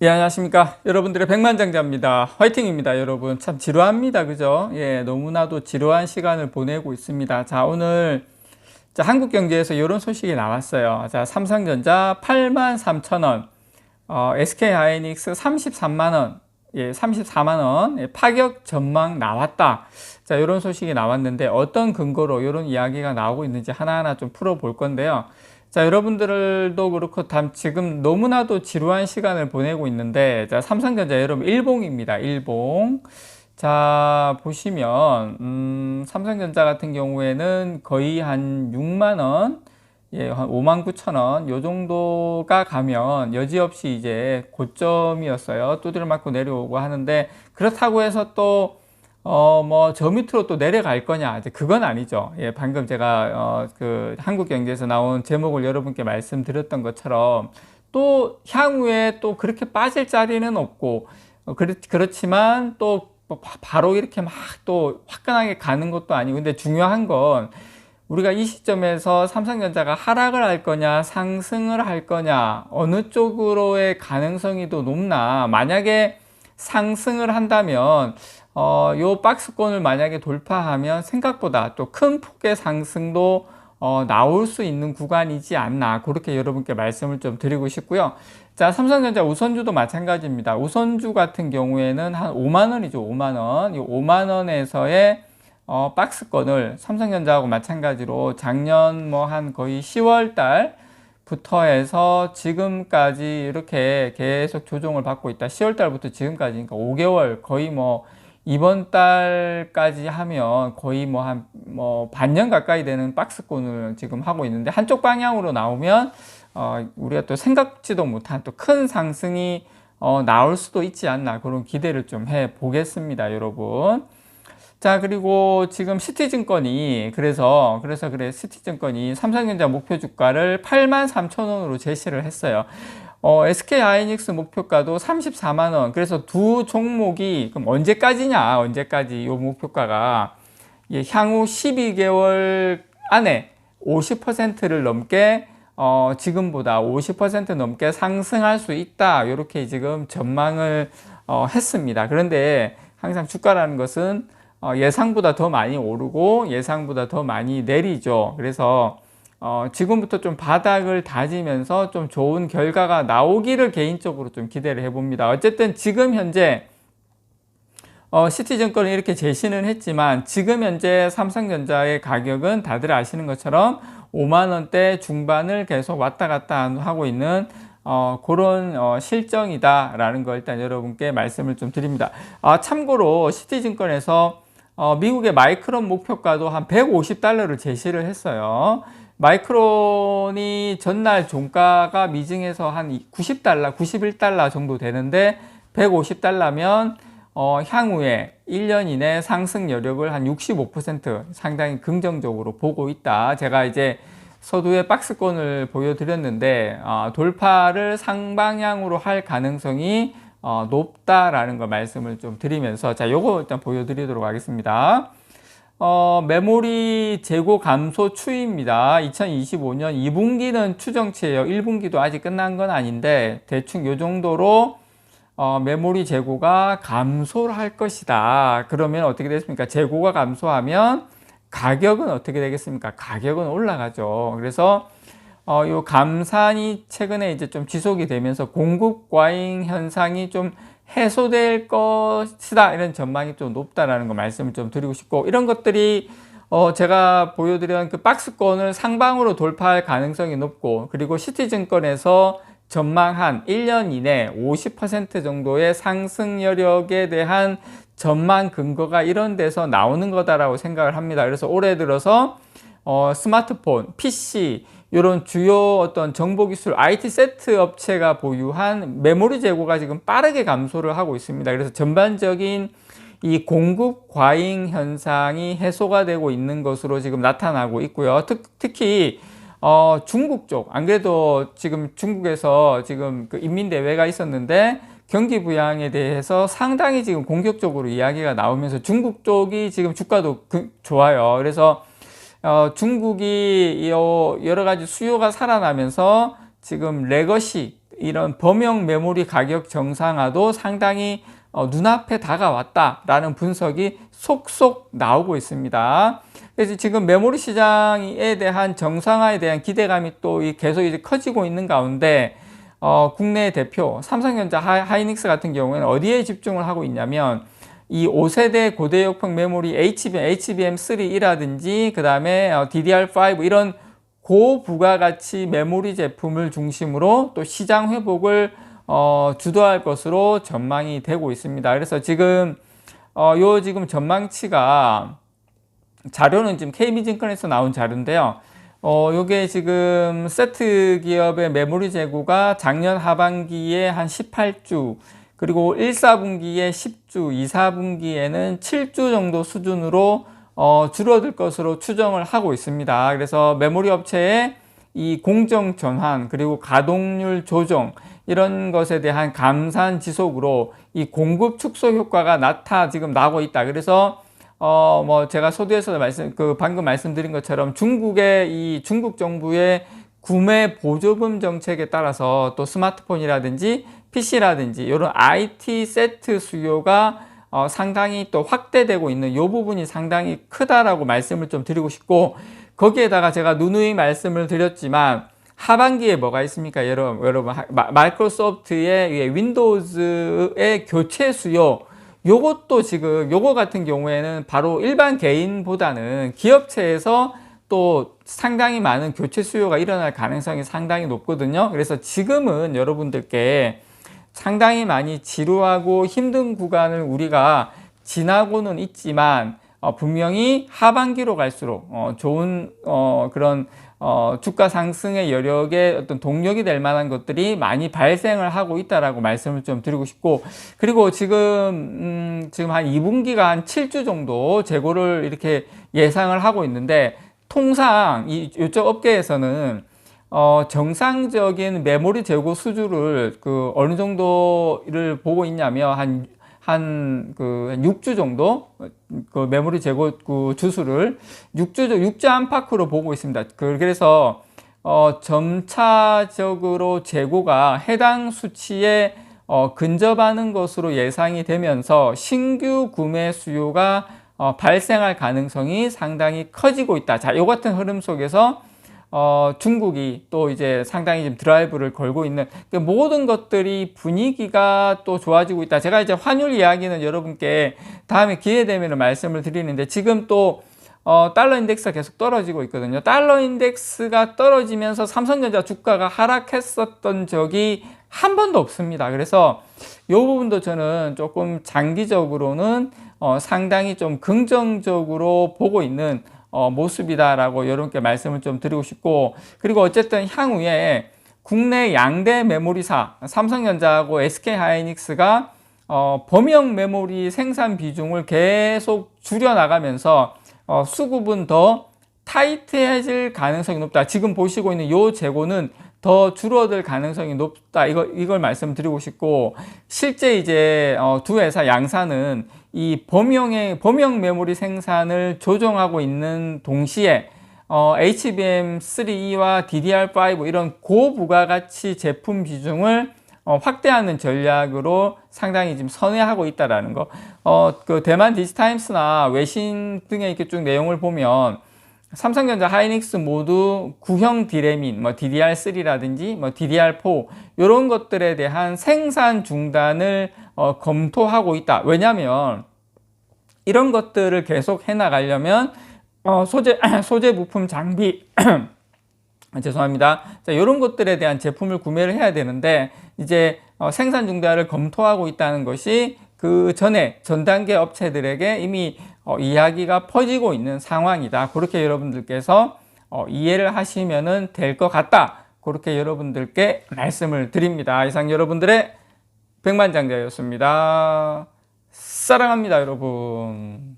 예, 안녕하십니까. 여러분들의 백만장자입니다. 화이팅입니다, 여러분. 참 지루합니다. 그죠? 예, 너무나도 지루한 시간을 보내고 있습니다. 자, 오늘 한국경제에서 이런 소식이 나왔어요. 자, 삼성전자 83,000원, SK하이닉스 33만원, 예, 34만원, 예, 파격 전망 나왔다. 자, 이런 소식이 나왔는데 어떤 근거로 이런 이야기가 나오고 있는지 하나하나 좀 풀어볼 건데요. 자, 여러분들도 그렇고 지금 너무나도 지루한 시간을 보내고 있는데, 자, 삼성전자 여러분 일봉입니다. 일봉. 자, 보시면 삼성전자 같은 경우에는 거의 한 6만원, 예, 한 59,000원 요 정도가 가면 여지없이 이제 고점이었어요. 두드려 맞고 내려오고 하는데, 그렇다고 해서 또 뭐 저 밑으로 또 내려갈 거냐, 이제 그건 아니죠. 예, 방금 제가 그 한국경제에서 나온 제목을 여러분께 말씀드렸던 것처럼 또 향후에 또 그렇게 빠질 자리는 없고, 그렇지만 또 바로 이렇게 막 또 화끈하게 가는 것도 아니고. 근데 중요한 건 우리가 이 시점에서 삼성전자가 하락을 할 거냐 상승을 할 거냐, 어느 쪽으로의 가능성이 더 높나. 만약에 상승을 한다면 요 박스권을 만약에 돌파하면 생각보다 또 큰 폭의 상승도 나올 수 있는 구간이지 않나, 그렇게 여러분께 말씀을 좀 드리고 싶고요. 자, 삼성전자 우선주도 마찬가지입니다. 우선주 같은 경우에는 한 5만원이죠. 5만원. 이 5만원에서의 박스권을 삼성전자하고 마찬가지로 작년 뭐 한 거의 10월 달부터 해서 지금까지 이렇게 계속 조정을 받고 있다. 10월 달부터 지금까지, 그러니까 5개월, 거의 뭐 이번 달까지 하면 거의 뭐 한 반년 가까이 되는 박스권을 지금 하고 있는데, 한쪽 방향으로 나오면 우리가 또 생각지도 못한 또 큰 상승이 나올 수도 있지 않나, 그런 기대를 좀 해 보겠습니다, 여러분. 자, 그리고 지금 시티증권이 시티증권이 삼성전자 목표 주가를 83,000원으로 제시를 했어요. SK하이닉스 목표가도 34만원. 그래서 두 종목이 그럼 언제까지 요 목표가가, 예, 향후 12개월 안에 50%를 넘게 지금보다 50% 넘게 상승할 수 있다, 이렇게 지금 전망을 했습니다. 그런데 항상 주가라는 것은 예상보다 더 많이 오르고 예상보다 더 많이 내리죠. 그래서 지금부터 좀 바닥을 다지면서 좀 좋은 결과가 나오기를 개인적으로 좀 기대를 해봅니다. 어쨌든 지금 현재 시티증권은 이렇게 제시는 했지만, 지금 현재 삼성전자의 가격은 다들 아시는 것처럼 5만원대 중반을 계속 왔다 갔다 하고 있는 그런 실정이다라는 걸 일단 여러분께 말씀을 좀 드립니다. 참고로 시티증권에서 미국의 마이크론 목표가도 한 150달러를 제시를 했어요. 마이크론이 전날 종가가 미증에서 한 90달러, 91달러 정도 되는데 150달러면 향후에 1년 이내 상승 여력을 한 65% 상당히 긍정적으로 보고 있다. 제가 이제 서두에 박스권을 보여드렸는데 돌파를 상방향으로 할 가능성이 높다라는 거 말씀을 좀 드리면서, 자, 요거 일단 보여드리도록 하겠습니다. 메모리 재고 감소 추이입니다. 2025년 2분기는 추정치예요. 1분기도 아직 끝난 건 아닌데 대충 요 정도로 메모리 재고가 감소를 할 것이다. 그러면 어떻게 됐습니까? 재고가 감소하면 가격은 어떻게 되겠습니까? 가격은 올라가죠. 그래서 요 감산이 최근에 이제 좀 지속이 되면서 공급 과잉 현상이 좀 해소될 것이다, 이런 전망이 좀 높다라는 거 말씀을 좀 드리고 싶고, 이런 것들이 제가 보여드린 그 박스권을 상방으로 돌파할 가능성이 높고, 그리고 시티증권에서 전망한 1년 이내 50% 정도의 상승 여력에 대한 전망 근거가 이런 데서 나오는 거다라고 생각을 합니다. 그래서 올해 들어서 스마트폰, PC, 이런 주요 어떤 정보기술 IT 세트 업체가 보유한 메모리 재고가 지금 빠르게 감소를 하고 있습니다. 그래서 전반적인 이 공급 과잉 현상이 해소가 되고 있는 것으로 지금 나타나고 있고요. 특히 중국 쪽, 안 그래도 지금 중국에서 지금 그 인민대회가 있었는데 경기 부양에 대해서 상당히 지금 공격적으로 이야기가 나오면서 중국 쪽이 지금 주가도 좋아요. 그래서 중국이 여러 가지 수요가 살아나면서 지금 레거시 이런 범용 메모리 가격 정상화도 상당히 눈앞에 다가왔다라는 분석이 속속 나오고 있습니다. 그래서 지금 메모리 시장에 대한 정상화에 대한 기대감이 또 계속 이제 커지고 있는 가운데 국내 대표 삼성전자, 하이닉스 같은 경우에는 어디에 집중을 하고 있냐면 이 5세대 고대역폭 메모리 HBM3이라든지 그 다음에 DDR5 이런 고부가가치 메모리 제품을 중심으로 또 시장 회복을 주도할 것으로 전망이 되고 있습니다. 그래서 지금 지금 전망치가 자료는 지금 KB증권에서 나온 자료인데요. 요게 지금 세트 기업의 메모리 재고가 작년 하반기에 한 18주, 그리고 1, 4분기에 10주, 2, 4분기에는 7주 정도 수준으로 줄어들 것으로 추정을 하고 있습니다. 그래서 메모리 업체의 이 공정 전환 그리고 가동률 조정 이런 것에 대한 감산 지속으로 이 공급 축소 효과가 지금 나고 있다. 그래서 제가 소두에서 방금 말씀드린 것처럼 중국 정부의 구매 보조금 정책에 따라서 또 스마트폰이라든지 PC라든지 이런 IT 세트 수요가 상당히 또 확대되고 있는 이 부분이 상당히 크다라고 말씀을 좀 드리고 싶고, 거기에다가 제가 누누이 말씀을 드렸지만 하반기에 뭐가 있습니까? 여러분 마이크로소프트의 윈도우즈의 교체 수요, 요것도 지금 요거 같은 경우에는 바로 일반 개인보다는 기업체에서 또 상당히 많은 교체 수요가 일어날 가능성이 상당히 높거든요. 그래서 지금은 여러분들께 상당히 많이 지루하고 힘든 구간을 우리가 지나고는 있지만 분명히 하반기로 갈수록 좋은 그런 주가 상승의 여력의 어떤 동력이 될 만한 것들이 많이 발생을 하고 있다라고 말씀을 좀 드리고 싶고, 그리고 지금 한 2분기가 한 7주 정도 재고를 이렇게 예상을 하고 있는데, 통상 이쪽 업계에서는 정상적인 메모리 재고 수주를 어느 정도를 보고 있냐면 한 6주 정도 그 메모리 재고 주수를 6주 안팎으로 보고 있습니다. 그래서 점차적으로 재고가 해당 수치에 근접하는 것으로 예상이 되면서 신규 구매 수요가 발생할 가능성이 상당히 커지고 있다. 자, 요 같은 흐름 속에서 중국이 또 이제 상당히 좀 드라이브를 걸고 있는 모든 것들이 분위기가 또 좋아지고 있다. 제가 이제 환율 이야기는 여러분께 다음에 기회 되면 말씀을 드리는데, 지금 또 달러 인덱스가 계속 떨어지고 있거든요. 달러 인덱스가 떨어지면서 삼성전자 주가가 하락했었던 적이 한 번도 없습니다. 그래서 이 부분도 저는 조금 장기적으로는 상당히 좀 긍정적으로 보고 있는 모습이다라고 여러분께 말씀을 좀 드리고 싶고, 그리고 어쨌든 향후에 국내 양대 메모리사 삼성전자하고 SK하이닉스가 범용 메모리 생산 비중을 계속 줄여나가면서 수급은 더 타이트해질 가능성이 높다. 지금 보시고 있는 이 재고는 더 줄어들 가능성이 높다. 이걸 말씀드리고 싶고, 실제 이제 두 회사 양사는 이 범용 메모리 생산을 조정하고 있는 동시에 HBM3E와 DDR5 이런 고부가가치 제품 비중을 확대하는 전략으로 상당히 지금 선회하고 있다라는 거. 그 대만 디지타임스나 외신 등의 이렇게 쭉 내용을 보면 삼성전자, 하이닉스 모두 구형 디램인 DDR3라든지 DDR4 이런 것들에 대한 생산 중단을 검토하고 있다. 왜냐하면 이런 것들을 계속 해나가려면 소재 부품 장비 죄송합니다. 자, 이런 것들에 대한 제품을 구매를 해야 되는데, 이제 생산 중단을 검토하고 있다는 것이 그 전에 전 단계 업체들에게 이미 이야기가 퍼지고 있는 상황이다. 그렇게 여러분들께서 이해를 하시면 될 것 같다. 그렇게 여러분들께 말씀을 드립니다. 이상 여러분들의 백만장자였습니다. 사랑합니다, 여러분.